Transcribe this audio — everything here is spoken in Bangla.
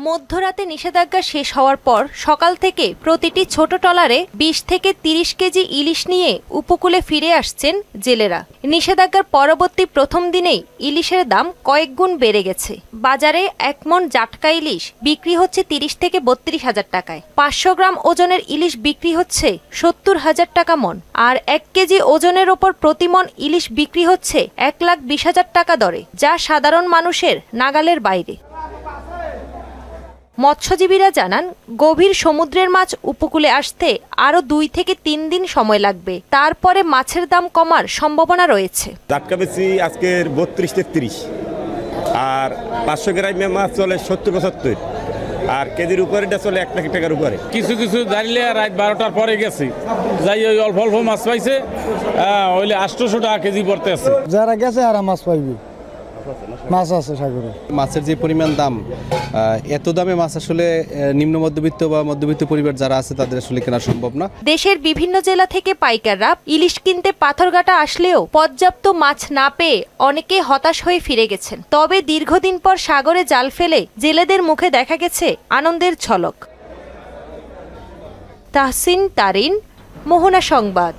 মধ্যরাতে নিষেধাজ্ঞা শেষ হওয়ার পর সকাল থেকে প্রতিটি ছোট ট্রলারে ২০ থেকে ৩০ কেজি ইলিশ নিয়ে উপকূলে ফিরে আসছেন জেলেরা। নিষেধাজ্ঞার পরবর্তী প্রথম দিনেই ইলিশের দাম কয়েক গুণ বেড়ে গেছে। বাজারে ১ মণ জাটকা ইলিশ বিক্রি হচ্ছে ৩০ থেকে ৩২ হাজার টাকায়। ৫০০ গ্রাম ওজনের ইলিশ বিক্রি হচ্ছে ৭০ হাজার টাকা মণ। আর ১ কেজি ওজনের ওপর প্রতি মণ ইলিশ বিক্রি হচ্ছে ১,২০,০০০ টাকা দরে, যা সাধারণ মানুষের নাগালের বাইরে। মৎস্যজীবীরা জানান, গভীর সমুদ্রের মাছ উপকূলে আসতে আরও ২ থেকে ৩ দিন সময় লাগবে। তারপরে মাছের দাম কমার সম্ভাবনা রয়েছে। জাটকা বেশি আজকের ৩২-৩৩, আর ৫০০ গ্রামের মাছ চলে ৭০-৭৫, আর কেজির উপরে চলে ১ লাখ টাকার উপরে। কিছু কিছু দাঁড়িয়ে রাত ১২টার পরে গেছি, যাই ওই অল্প অল্প মাছ পাইছে, ওইলে ৮০০ টাকা কেজি পড়তে আছে। যারা গেছে আর মাছ পাইবে, মাছ আছে সাগরে। মাছের যে পরিমাণ দাম, এত দামে মাছ আসলে নিম্ন মধ্যবিত্ত বা মধ্যবিত্ত পরিবার যারা আছে তাদের আসলে কেনা সম্ভব না। দেশের বিভিন্ন জেলা থেকে পাইকাররা ইলিশ কিনতে পাথরঘাটা আসলেও পর্যাপ্ত মাছ না পেয়ে অনেকে হতাশ হয়ে ফিরে গেছেন। তবে দীর্ঘদিন পর সাগরে জাল ফেলে জেলেদের মুখে দেখা গেছে আনন্দের ঝলক। তাহসিন তারিন, মোহনা সংবাদ।